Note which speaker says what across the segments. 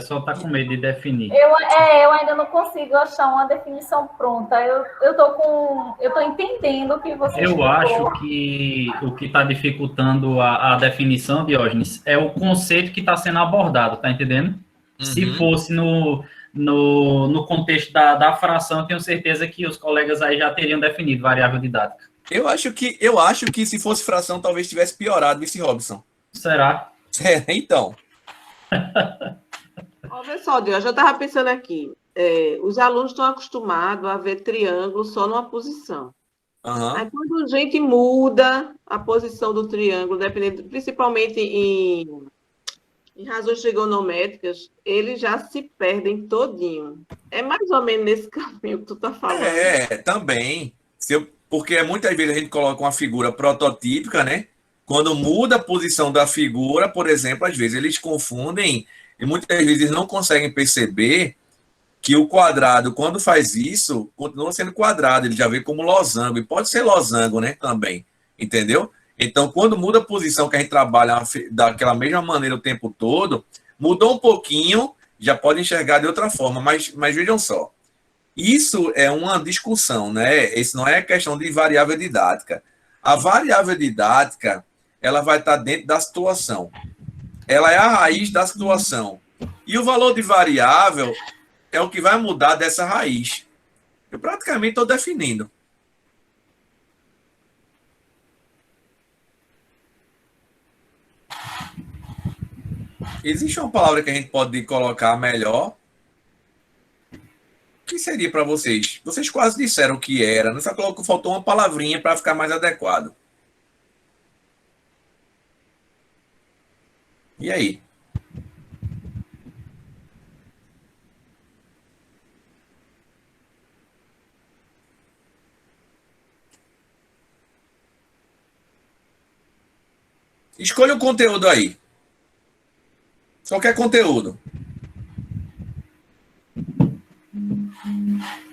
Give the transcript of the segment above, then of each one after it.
Speaker 1: pessoal está com medo de definir.
Speaker 2: Eu ainda não consigo achar uma definição pronta. Eu tô entendendo o que você
Speaker 1: Eu
Speaker 2: explicou.
Speaker 1: acho que o que está dificultando a definição, Diógenes, é o conceito que está sendo abordado, tá entendendo? Se fosse no contexto da fração, tenho certeza que os colegas aí já teriam definido variável didática.
Speaker 3: Eu acho que se fosse fração, talvez tivesse piorado esse Robson.
Speaker 1: Será?
Speaker 3: Então.
Speaker 4: Olha só, Diogo, eu já estava pensando aqui. Os alunos estão acostumados a ver triângulo só numa posição. Aí, quando a gente muda a posição do triângulo, dependendo, principalmente em razões trigonométricas, eles já se perdem todinho. É mais ou menos nesse caminho que tu está falando.
Speaker 3: Também. Porque muitas vezes a gente coloca uma figura prototípica, né? Quando muda a posição da figura, por exemplo, às vezes eles confundem e muitas vezes não conseguem perceber que o quadrado, quando faz isso, continua sendo quadrado, ele já vê como losango, e pode ser losango, né, também, entendeu? Então, quando muda a posição que a gente trabalha daquela mesma maneira o tempo todo, mudou um pouquinho, já pode enxergar de outra forma, mas vejam só, isso é uma discussão, né? Isso não é questão de variável didática. A variável didática, ela vai estar dentro da situação. Ela é a raiz da situação. E o valor de variável é o que vai mudar dessa raiz. Eu praticamente estou definindo. Existe uma palavra que a gente pode colocar melhor? O que seria para vocês? Vocês quase disseram o que era. Só que faltou uma palavrinha para ficar mais adequado. E aí? Escolha o conteúdo aí. Qualquer conteúdo.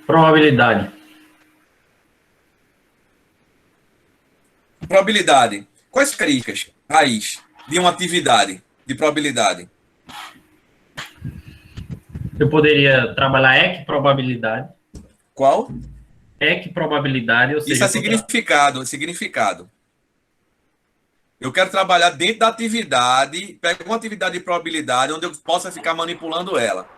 Speaker 1: Probabilidade.
Speaker 3: Probabilidade. Quais características, raiz, de uma atividade de probabilidade?
Speaker 1: Eu poderia trabalhar equiprobabilidade.
Speaker 3: Qual?
Speaker 1: Equiprobabilidade, ou seja...
Speaker 3: Isso é significado. Eu quero trabalhar dentro da atividade, pego uma atividade de probabilidade onde eu possa ficar manipulando ela.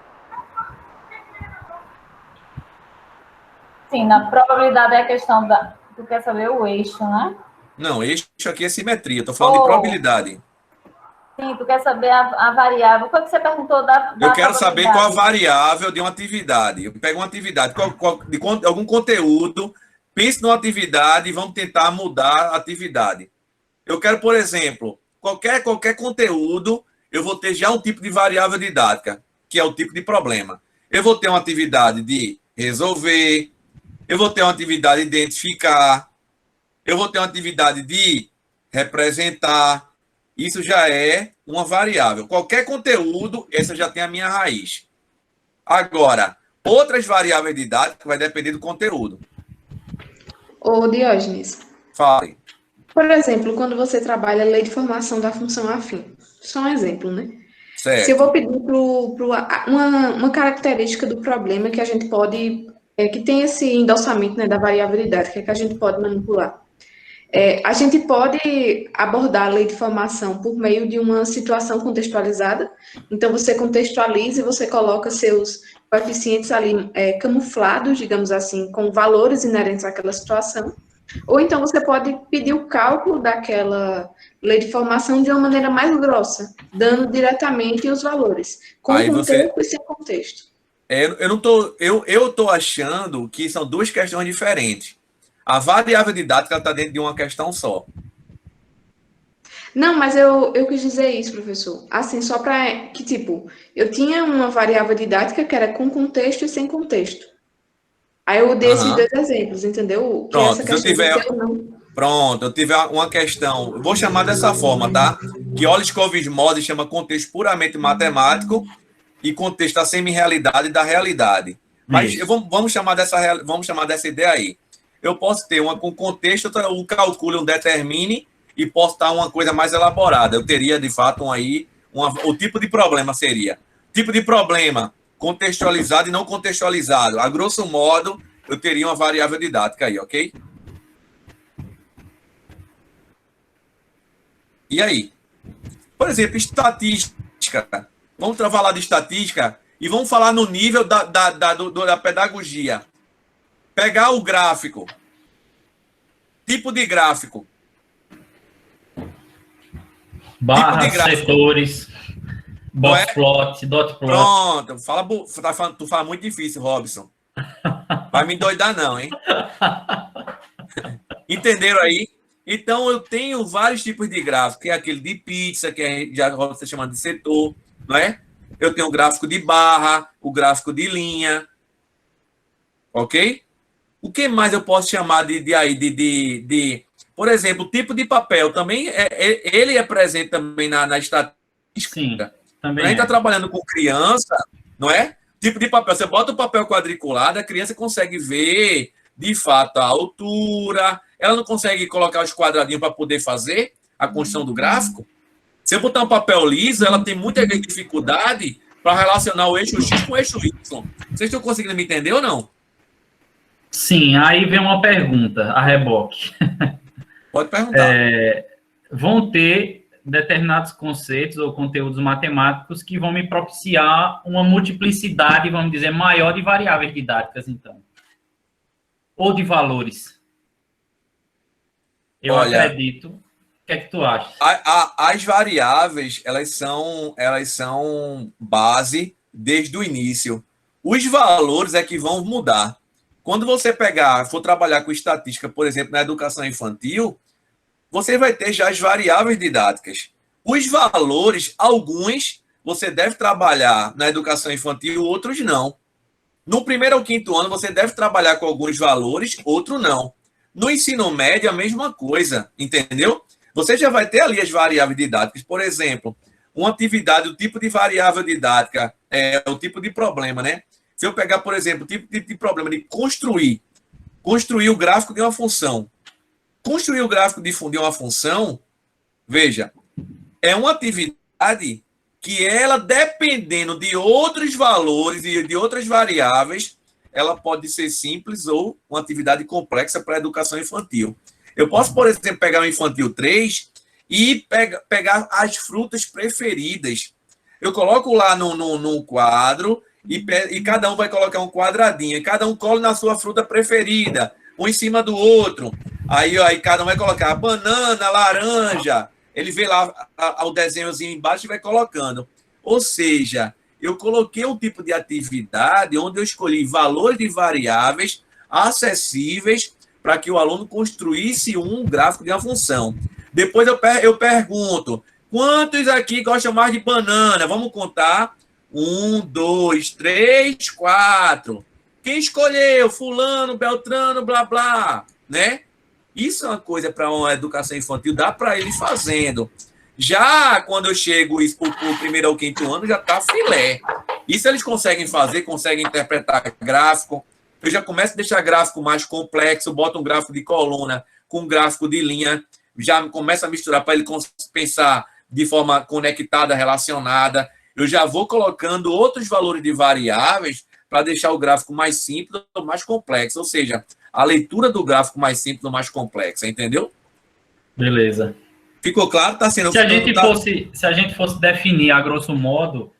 Speaker 2: Sim, na probabilidade é a questão da... Tu quer saber o eixo, né?
Speaker 3: Não, eixo aqui é simetria. Estou falando de probabilidade.
Speaker 2: Sim, tu quer saber a variável. Qual que você perguntou da
Speaker 3: Eu quero saber qual a variável de uma atividade. Eu pego uma atividade de algum conteúdo, pense numa atividade e vamos tentar mudar a atividade. Eu quero, por exemplo, qualquer conteúdo, eu vou ter já um tipo de variável didática, que é o tipo de problema. Eu vou ter uma atividade de resolver, eu vou ter uma atividade de identificar, eu vou ter uma atividade de representar. Isso já é uma variável. Qualquer conteúdo, essa já tem a minha raiz. Agora, outras variáveis didáticas vai depender do conteúdo.
Speaker 5: Ô, Diógenes.
Speaker 3: Fale.
Speaker 5: Por exemplo, quando você trabalha a lei de formação da função afim. Só um exemplo, né?
Speaker 3: Certo.
Speaker 5: Se eu vou pedir uma característica do problema que a gente pode... que tem esse endossamento, né, da variável didática que a gente pode manipular. A gente pode abordar a lei de formação por meio de uma situação contextualizada. Então, você contextualiza e você coloca seus coeficientes ali camuflados, digamos assim, com valores inerentes àquela situação. Ou então você pode pedir o cálculo daquela lei de formação de uma maneira mais grossa, dando diretamente os valores, com contexto e sem contexto.
Speaker 3: Eu estou achando que são duas questões diferentes. A variável didática está dentro de uma questão só.
Speaker 5: Não, mas eu quis dizer isso, professor. Assim, só para que, tipo, eu tinha uma variável didática que era com contexto e sem contexto. Aí eu dei esses dois exemplos, entendeu? Que
Speaker 3: Pronto,
Speaker 5: essa
Speaker 3: eu tiver uma questão, eu vou chamar dessa forma, tá? Que Hollis Covens-Moses chama contexto puramente matemático e contexto da semi-realidade e da realidade. Mas vamos chamar dessa ideia aí. Eu posso ter uma com contexto, um calcule, um determine, e posso dar uma coisa mais elaborada. Eu teria, de fato, o tipo de problema seria Tipo de problema, contextualizado e não contextualizado. A grosso modo, eu teria uma variável didática aí, ok? E aí? Por exemplo, estatística. Vamos falar de estatística e vamos falar no nível da pedagogia. Pegar o gráfico. Tipo de gráfico.
Speaker 1: Barras, setores, box plot, dot plot.
Speaker 3: Pronto, tu fala muito difícil, Robson. Vai me endoidar não, hein? Entenderam aí? Então, eu tenho vários tipos de gráfico, que é aquele de pizza, que já você chama de setor, não é? Eu tenho o gráfico de barra, o gráfico de linha, ok? O que mais eu posso chamar por exemplo, o tipo de papel também, ele é presente também na estatística.
Speaker 1: Sim, também
Speaker 3: a gente está trabalhando com criança, não é? Tipo de papel, você bota o papel quadriculado, a criança consegue ver, de fato, a altura, ela não consegue colocar os quadradinhos para poder fazer a construção do gráfico. Se eu botar um papel liso, ela tem muita dificuldade para relacionar o eixo X com o eixo Y. Vocês estão conseguindo me entender ou não?
Speaker 1: Sim, aí vem uma pergunta, a reboque.
Speaker 3: Pode perguntar.
Speaker 1: Vão ter determinados conceitos ou conteúdos matemáticos que vão me propiciar uma multiplicidade, vamos dizer, maior de variáveis didáticas, então. Ou de valores. Eu acredito. O que é que tu acha?
Speaker 3: As variáveis, elas são base desde o início. Os valores é que vão mudar. Quando você for trabalhar com estatística, por exemplo, na educação infantil, você vai ter já as variáveis didáticas. Os valores, alguns, você deve trabalhar na educação infantil, outros não. No primeiro ao quinto ano, você deve trabalhar com alguns valores, outros não. No ensino médio, a mesma coisa, entendeu? Você já vai ter ali as variáveis didáticas. Por exemplo, uma atividade, o tipo de variável didática, o tipo de problema, né? Se eu pegar, por exemplo, o tipo de problema de construir o gráfico de uma função. Construir o gráfico de uma função, veja, é uma atividade que ela, dependendo de outros valores e de outras variáveis, ela pode ser simples ou uma atividade complexa para a educação infantil. Eu posso, por exemplo, pegar o infantil 3 e pegar as frutas preferidas. Eu coloco lá no quadro e cada um vai colocar um quadradinho, e cada um cola na sua fruta preferida, um em cima do outro. Aí cada um vai colocar banana, laranja. Ele vê lá o desenhozinho embaixo e vai colocando. Ou seja, eu coloquei um tipo de atividade onde eu escolhi valores de variáveis acessíveis para que o aluno construísse um gráfico de uma função. Depois eu pergunto, quantos aqui gostam mais de banana? Vamos contar. 1, 2, 3, 4. Quem escolheu? Fulano, Beltrano, blá, blá. Né? Isso é uma coisa para uma educação infantil, dá para ele fazendo. Já quando eu chego isso para o primeiro ao quinto ano, já está filé. Isso eles conseguem fazer, conseguem interpretar gráfico. Eu já começo a deixar gráfico mais complexo, boto um gráfico de coluna com um gráfico de linha, já começa a misturar para ele pensar de forma conectada, relacionada. Eu já vou colocando outros valores de variáveis para deixar o gráfico mais simples ou mais complexo. Ou seja, a leitura do gráfico mais simples ou mais complexa, entendeu?
Speaker 1: Beleza.
Speaker 3: Ficou claro? Tá sendo...
Speaker 1: Se a gente fosse definir, a grosso modo,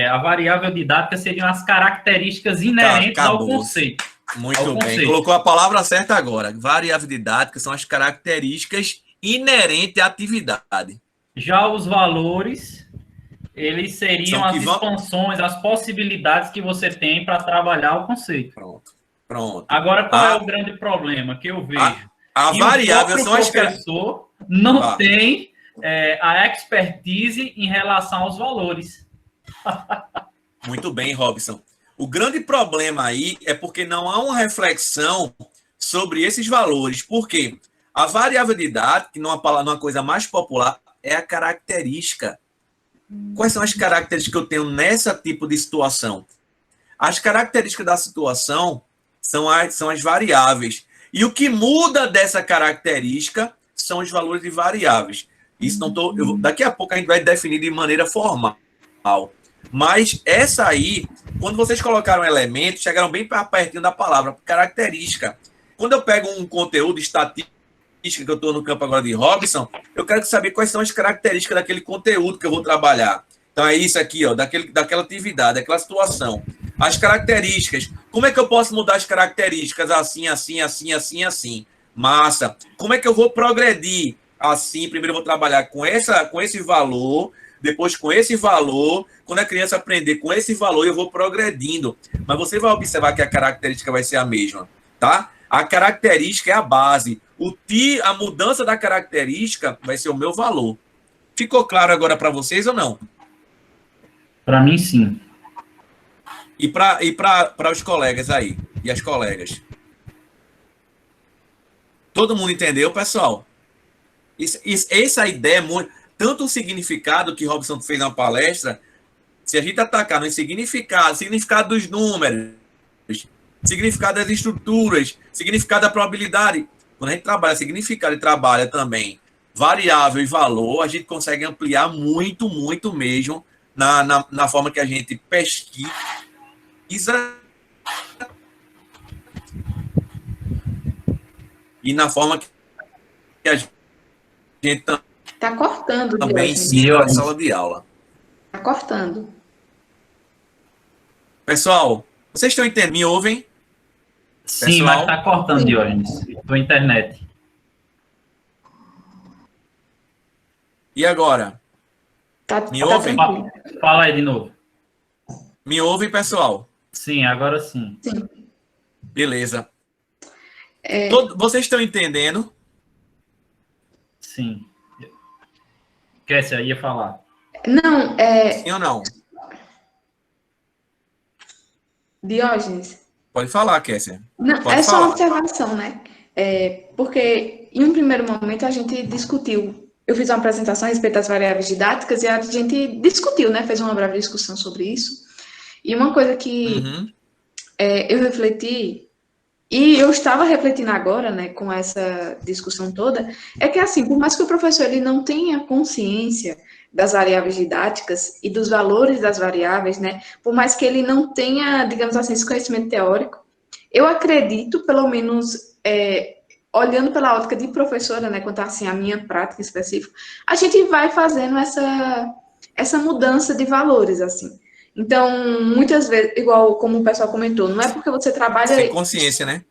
Speaker 1: a variável didática seriam as características inerentes ao conceito.
Speaker 3: Muito bem. Colocou a palavra certa agora. Variável didática são as características inerentes à atividade.
Speaker 1: Já os valores, eles seriam as expansões, as possibilidades que você tem para trabalhar o conceito.
Speaker 3: Pronto.
Speaker 1: Agora, qual é o grande problema que eu vejo?
Speaker 3: A variável são as
Speaker 1: professor não tem a expertise em relação aos valores.
Speaker 3: Muito bem, Robson. O grande problema aí é porque não há uma reflexão sobre esses valores. Por quê? A variável didática, numa coisa mais popular, é a característica. Quais são as características que eu tenho nessa tipo de situação? As características da situação são as variáveis. E o que muda dessa característica são os valores de variáveis. Isso daqui a pouco a gente vai definir de maneira formal. Mas essa aí, quando vocês colocaram elementos, chegaram bem pertinho da palavra, característica. Quando eu pego um conteúdo estatístico, que eu estou no campo agora de Robson, eu quero saber quais são as características daquele conteúdo que eu vou trabalhar. Então é isso aqui, ó, daquela atividade, daquela situação. As características. Como é que eu posso mudar as características assim, assim, assim, assim, assim? Massa. Como é que eu vou progredir? Assim, primeiro eu vou trabalhar com esse valor, depois com esse valor. Quando a criança aprender com esse valor, eu vou progredindo. Mas você vai observar que a característica vai ser a mesma, tá? A característica é a base. A mudança da característica vai ser o meu valor. Ficou claro agora para vocês ou não?
Speaker 1: Para mim, sim.
Speaker 3: E para os colegas aí, e as colegas? Todo mundo entendeu, pessoal? Essa ideia é muito... Tanto o significado que Robson fez na palestra, se a gente atacar no significado dos números, significado das estruturas, significado da probabilidade. Quando a gente trabalha significado e trabalha também variável e valor, a gente consegue ampliar muito, muito mesmo na forma que a gente pesquisa e na forma que a gente
Speaker 5: Tá cortando,
Speaker 3: também
Speaker 5: Diógenes.
Speaker 3: ensina na sala de aula.
Speaker 5: Tá cortando.
Speaker 3: Pessoal, vocês estão entendendo? Me ouvem?
Speaker 1: Sim,
Speaker 3: Pessoal?
Speaker 1: mas tá cortando, Diógenes. Tua internet.
Speaker 3: E agora? Me ouvem?
Speaker 5: tranquilo.
Speaker 1: Fala aí de novo.
Speaker 3: Me ouvem, pessoal?
Speaker 1: Sim, agora sim.
Speaker 5: Sim.
Speaker 3: Beleza.
Speaker 5: É,
Speaker 3: Vocês estão entendendo?
Speaker 1: Sim. Kessia, ia falar.
Speaker 5: não,
Speaker 3: Sim ou não?
Speaker 5: Diógenes.
Speaker 3: Pode falar, Kessia.
Speaker 5: Não,
Speaker 3: Pode
Speaker 5: é só
Speaker 3: falar.
Speaker 5: uma observação, né? Porque em um primeiro momento a gente discutiu, eu fiz uma apresentação a respeito das variáveis didáticas e a gente discutiu, né? Fez uma breve discussão sobre isso. E uma coisa que
Speaker 3: Uhum.
Speaker 5: eu refleti, e eu estava refletindo agora, né, com essa discussão toda, é que assim, por mais que o professor ele não tenha consciência das variáveis didáticas e dos valores das variáveis, né, por mais que ele não tenha, digamos assim, esse conhecimento teórico, eu acredito, pelo menos, olhando pela ótica de professora, né, quanto assim a minha prática específica, a gente vai fazendo essa mudança de valores, assim. Então, muitas vezes, igual como o pessoal comentou, não é porque você trabalha...
Speaker 3: Sem consciência, né?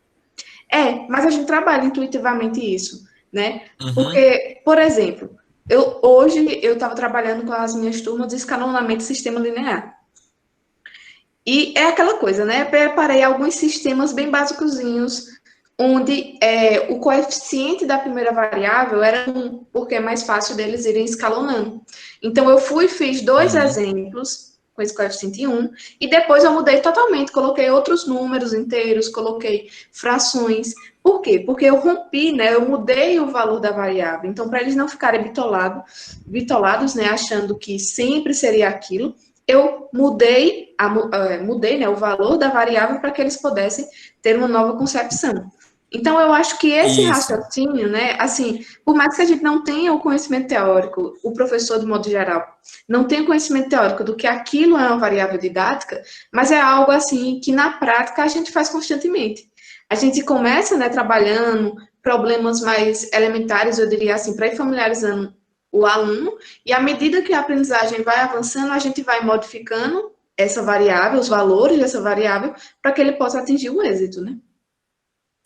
Speaker 5: mas a gente trabalha intuitivamente isso, né?
Speaker 3: Uhum.
Speaker 5: Porque, por exemplo, hoje eu estava trabalhando com as minhas turmas de escalonamento de sistema linear. E é aquela coisa, né? Preparei alguns sistemas bem basicozinhos, onde o coeficiente da primeira variável era 1, porque é mais fácil deles irem escalonando. Então, eu fiz 2 exemplos com esse coeficiente 1, e depois eu mudei totalmente, coloquei outros números inteiros, coloquei frações. Por quê? Porque eu rompi, né? Eu mudei o valor da variável. Então, para eles não ficarem bitolados, né? Achando que sempre seria aquilo, eu mudei, né, o valor da variável para que eles pudessem ter uma nova concepção. Então, eu acho que esse raciocínio, né, assim, por mais que a gente não tenha o conhecimento teórico, o professor, de modo geral, não tenha conhecimento teórico do que aquilo é uma variável didática, mas é algo, assim, que na prática a gente faz constantemente. A gente começa, né, trabalhando problemas mais elementares, eu diria assim, para ir familiarizando o aluno, e à medida que a aprendizagem vai avançando, a gente vai modificando essa variável, os valores dessa variável, para que ele possa atingir o êxito, né?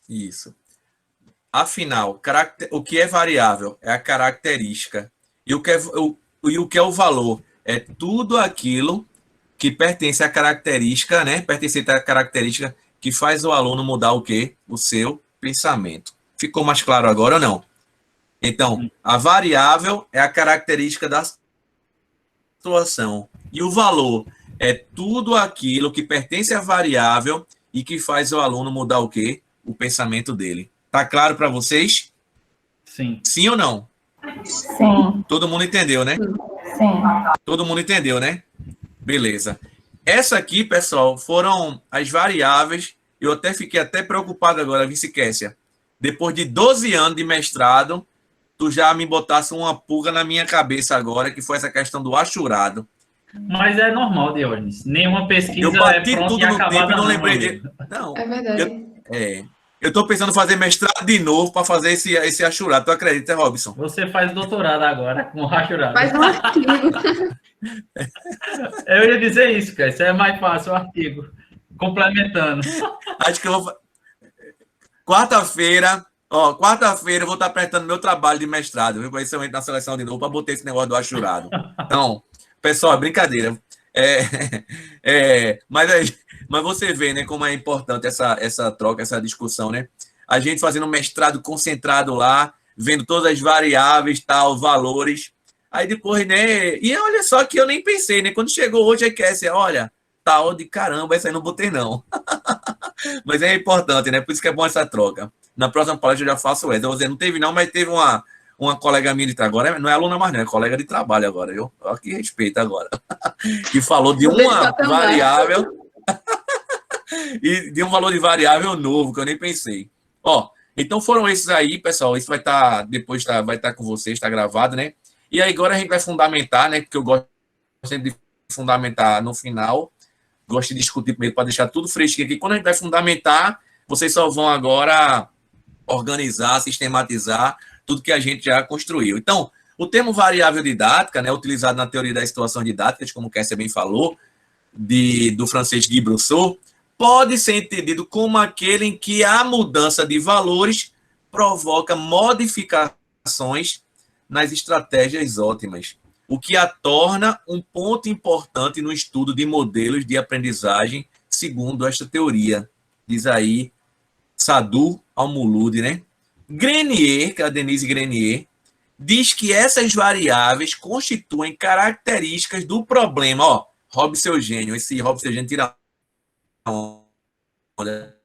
Speaker 3: Isso. Afinal, o que é variável é a característica. E o que é o valor? É tudo aquilo que pertence à característica, né? Pertencente à característica que faz o aluno mudar o quê? O seu pensamento. Ficou mais claro agora ou não? Então, a variável é a característica da situação. E o valor é tudo aquilo que pertence à variável e que faz o aluno mudar o quê? O pensamento dele. Tá claro para vocês?
Speaker 1: Sim.
Speaker 3: Sim ou não?
Speaker 2: Sim.
Speaker 3: Todo mundo entendeu, né?
Speaker 2: Sim.
Speaker 3: Todo mundo entendeu, né? Beleza. Essa aqui, pessoal, foram as variáveis. Eu até fiquei preocupado agora, Vice-Kessia. Depois de 12 anos de mestrado, tu já me botasse uma pulga na minha cabeça agora, que foi essa questão do achurado.
Speaker 1: Mas é normal, Diógenes. Nenhuma pesquisa
Speaker 3: Eu bati
Speaker 1: é pronta
Speaker 3: tudo
Speaker 1: e
Speaker 3: no
Speaker 1: acabada,
Speaker 3: tempo e não lembrei
Speaker 1: amigo.
Speaker 3: de... Não,
Speaker 5: É verdade.
Speaker 3: eu estou pensando em fazer mestrado de novo para fazer esse achurado. Tu acredita, Robson?
Speaker 1: Você faz doutorado agora com rachurado.
Speaker 5: Faz um artigo.
Speaker 1: Eu ia dizer isso, cara. Isso é mais fácil, o artigo. Complementando.
Speaker 3: Acho que eu vou... Quarta-feira eu vou estar apertando meu trabalho de mestrado, viu? Vai ser na seleção de novo para botar esse negócio do achurado. Então, pessoal, é brincadeira. Mas você vê, né, como é importante essa troca, essa discussão, né? A gente fazendo um mestrado concentrado lá, vendo todas as variáveis, tal, valores. Aí depois, né? E olha só que eu nem pensei, né? Quando chegou hoje, aí quer ser, olha, tal de caramba, essa aí não botei, não. Mas é importante, né? Por isso que é bom essa troca. Na próxima palestra eu já faço essa. Eu vou dizer, não teve não, mas teve uma colega minha de trabalho. Agora não é aluna mais, não, é colega de trabalho agora, viu? Olha que respeito agora. Que falou de uma variável e de um valor de variável novo, que eu nem pensei. Ó, então foram esses aí, pessoal. Isso vai estar, depois vai estar com vocês, está gravado, né? E aí agora a gente vai fundamentar, né? Porque eu gosto sempre de fundamentar no final. Gosto de discutir primeiro para deixar tudo fresquinho aqui. Quando a gente vai fundamentar, vocês só vão agora organizar, sistematizar tudo que a gente já construiu. Então, o termo variável didática, né, utilizado na teoria da situação didática, como o Kessia bem falou, do francês Guy Brousseau, pode ser entendido como aquele em que a mudança de valores provoca modificações nas estratégias ótimas, o que a torna um ponto importante no estudo de modelos de aprendizagem, segundo esta teoria. Diz aí Sadu Al-Mulud, né? Grenier, que é a Denise Grenier, diz que essas variáveis constituem características do problema. Ó, Robson Eugênio, esse Robson Eugênio tira onda.